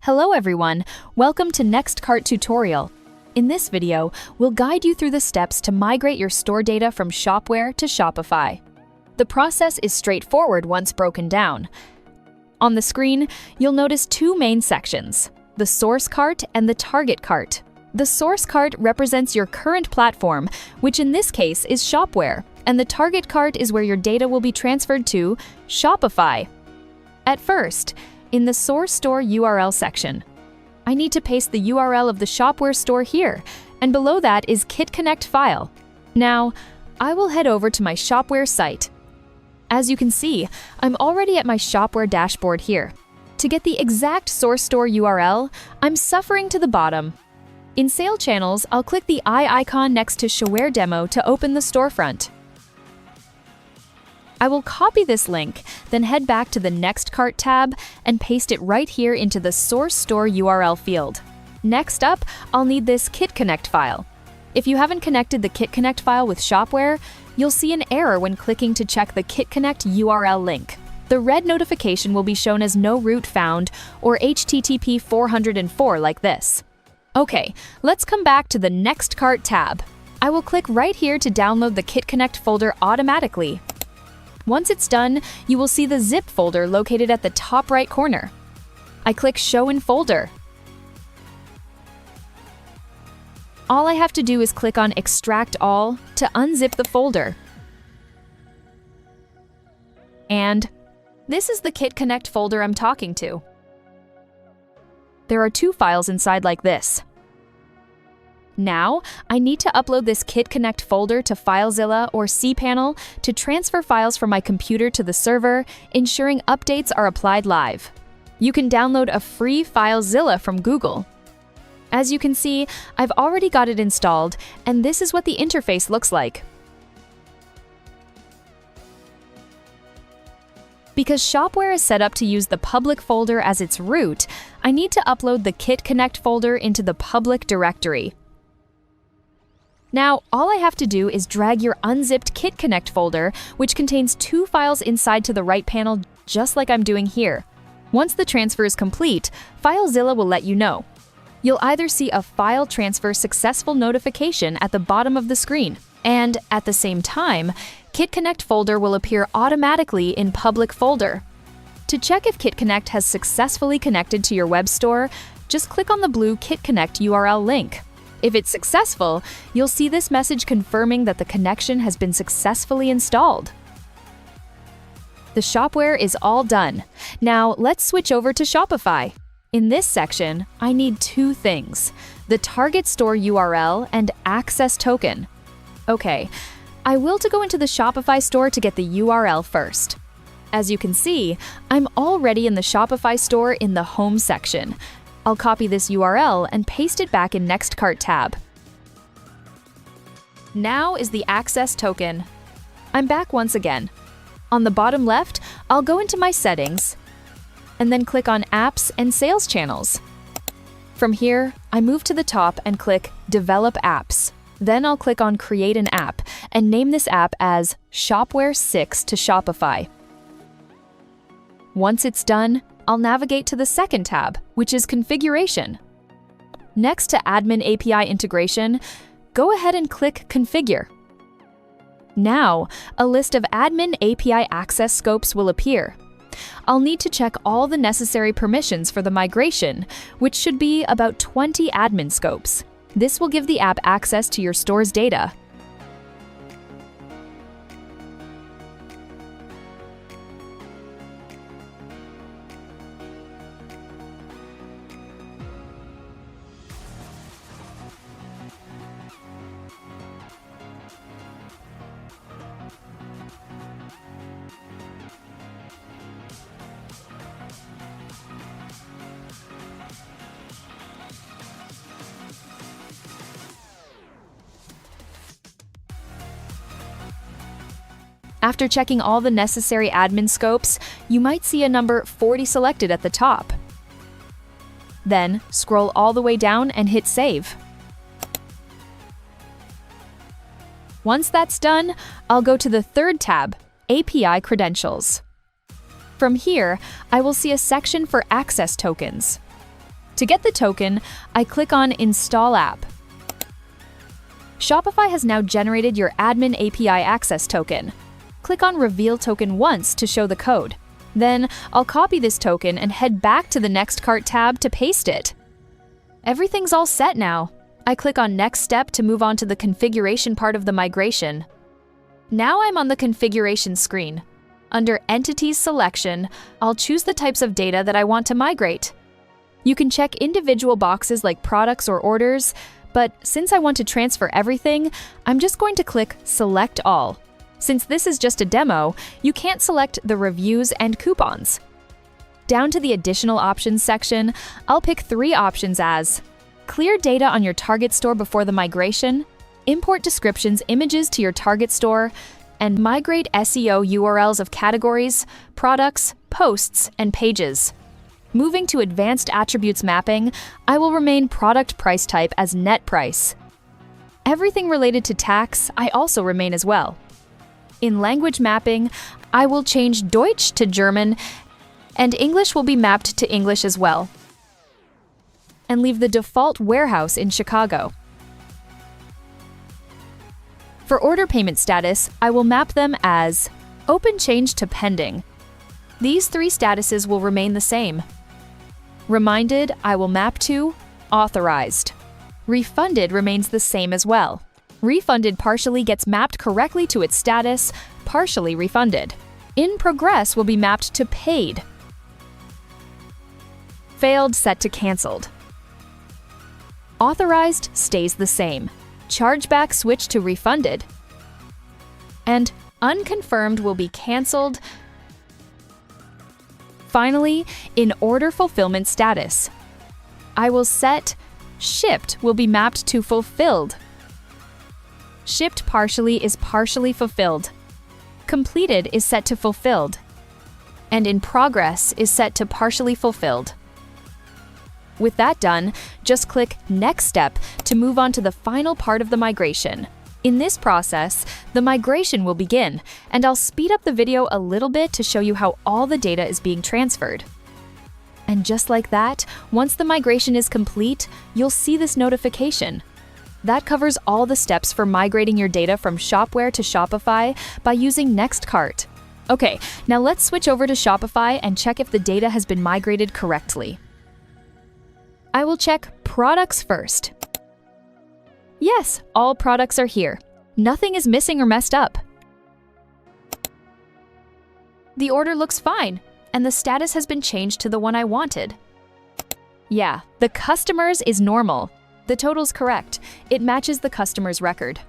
Hello everyone, welcome to Next Cart tutorial. In this video, we'll guide you through the steps to migrate your store data from Shopware to Shopify. The process is straightforward once broken down. On the screen, you'll notice two main sections, the source cart and the target cart. The source cart represents your current platform, which in this case is Shopware, and the target cart is where your data will be transferred to Shopify. At first, in the source store URL section, I need to paste the URL of the Shopware store here, and below that is KitConnect file. Now, I will head over to my Shopware site. As you can see, I'm already at my Shopware dashboard here. To get the exact source store URL, I'm suffering to the bottom. In Sale Channels, I'll click the eye icon next to Shopware Demo to open the storefront. I will copy this link, then head back to the Next Cart tab and paste it right here into the Source Store URL field. Next up, I'll need this KitConnect file. If you haven't connected the KitConnect file with Shopware, you'll see an error when clicking to check the KitConnect URL link. The red notification will be shown as no route found or HTTP 404 like this. Okay, let's come back to the Next Cart tab. I will click right here to download the KitConnect folder automatically. Once it's done, you will see the zip folder located at the top right corner. I click Show in Folder. All I have to do is click on Extract All to unzip the folder. And this is the KitConnect folder I'm talking to. There are two files inside like this. Now, I need to upload this KitConnect folder to FileZilla or cPanel to transfer files from my computer to the server, ensuring updates are applied live. You can download a free FileZilla from Google. As you can see, I've already got it installed, and this is what the interface looks like. Because Shopware is set up to use the public folder as its root, I need to upload the KitConnect folder into the public directory. Now, all I have to do is drag your unzipped KitConnect folder, which contains two files inside to the right panel, just like I'm doing here. Once the transfer is complete, FileZilla will let you know. You'll either see a File Transfer Successful notification at the bottom of the screen, and at the same time, KitConnect folder will appear automatically in Public Folder. To check if KitConnect has successfully connected to your web store, just click on the blue KitConnect URL link. If it's successful, you'll see this message confirming that the connection has been successfully installed. The Shopware is all done. Now let's switch over to Shopify. In this section, I need two things: the target store URL and access token. Okay, I will go into the Shopify store to get the URL first. As you can see, I'm already in the Shopify store in the Home section. I'll copy this URL and paste it back in Next Cart tab. Now is the access token. I'm back once again. On the bottom left, I'll go into my settings and then click on Apps and Sales Channels. From here, I move to the top and click Develop Apps. Then I'll click on Create an App and name this app as Shopware 6 to Shopify. Once it's done, I'll navigate to the second tab, which is Configuration. Next to Admin API Integration, go ahead and click Configure. Now, a list of Admin API access scopes will appear. I'll need to check all the necessary permissions for the migration, which should be about 20 admin scopes. This will give the app access to your store's data. After checking all the necessary admin scopes, you might see a number 40 selected at the top. Then, scroll all the way down and hit Save. Once that's done, I'll go to the third tab, API Credentials. From here, I will see a section for access tokens. To get the token, I click on Install App. Shopify has now generated your Admin API Access token. Click on Reveal Token once to show the code. Then, I'll copy this token and head back to the Next Cart tab to paste it. Everything's all set now. I click on Next Step to move on to the configuration part of the migration. Now I'm on the configuration screen. Under Entities Selection, I'll choose the types of data that I want to migrate. You can check individual boxes like products or orders, but since I want to transfer everything, I'm just going to click Select All. Since this is just a demo, you can't select the reviews and coupons. Down to the Additional Options section, I'll pick 3 options as clear data on your target store before the migration, import descriptions images to your target store, and migrate SEO URLs of categories, products, posts, and pages. Moving to Advanced Attributes Mapping, I will remain Product Price Type as Net Price. Everything related to tax, I also remain as well. In Language Mapping, I will change Deutsch to German, and English will be mapped to English as well. And leave the default warehouse in Chicago. For order payment status, I will map them as Open Change to Pending. These 3 statuses will remain the same. Reminded, I will map to Authorized. Refunded remains the same as well. Refunded partially gets mapped correctly to its status, partially refunded. In Progress will be mapped to Paid. Failed set to Canceled. Authorized stays the same. Chargeback switch to Refunded. And Unconfirmed will be canceled. Finally, in Order Fulfillment Status, I will set Shipped will be mapped to Fulfilled. Shipped partially is partially fulfilled. Completed is set to Fulfilled. And in Progress is set to partially fulfilled. With that done, just click Next Step to move on to the final part of the migration. In this process, the migration will begin, and I'll speed up the video a little bit to show you how all the data is being transferred. And just like that, once the migration is complete, you'll see this notification. That covers all the steps for migrating your data from Shopware to Shopify by using NextCart. Okay, now let's switch over to Shopify and check if the data has been migrated correctly. I will check Products first. Yes, all products are here. Nothing is missing or messed up. The order looks fine, and the status has been changed to the one I wanted. Yeah, the customer's is normal. The total's correct. It matches the customer's record.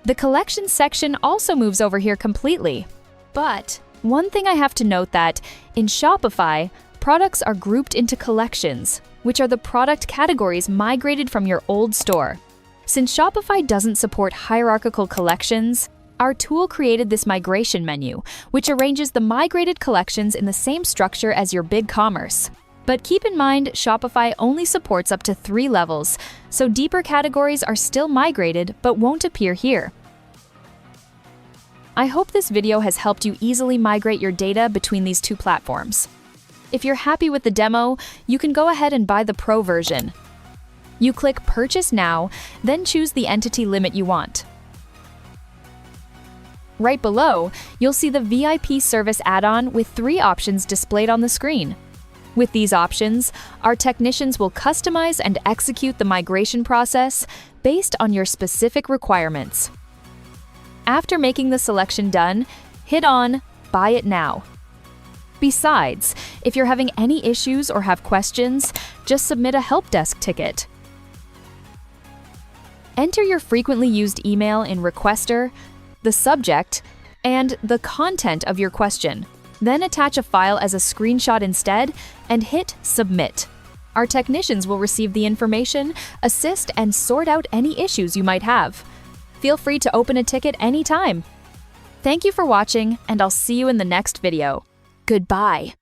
The collections section also moves over here completely. But one thing I have to note that in Shopify, products are grouped into collections, which are the product categories migrated from your old store. Since Shopify doesn't support hierarchical collections, our tool created this migration menu, which arranges the migrated collections in the same structure as your BigCommerce. But keep in mind, Shopify only supports up to 3 levels, so deeper categories are still migrated but won't appear here. I hope this video has helped you easily migrate your data between these 2 platforms. If you're happy with the demo, you can go ahead and buy the Pro version. You click Purchase Now, then choose the entity limit you want. Right below, you'll see the VIP Service add-on with 3 options displayed on the screen. With these options, our technicians will customize and execute the migration process based on your specific requirements. After making the selection done, hit on Buy It Now. Besides, if you're having any issues or have questions, just submit a help desk ticket. Enter your frequently used email in Requester, the subject, and the content of your question. Then attach a file as a screenshot instead and hit Submit. Our technicians will receive the information, assist, and sort out any issues you might have. Feel free to open a ticket anytime. Thank you for watching, and I'll see you in the next video. Goodbye.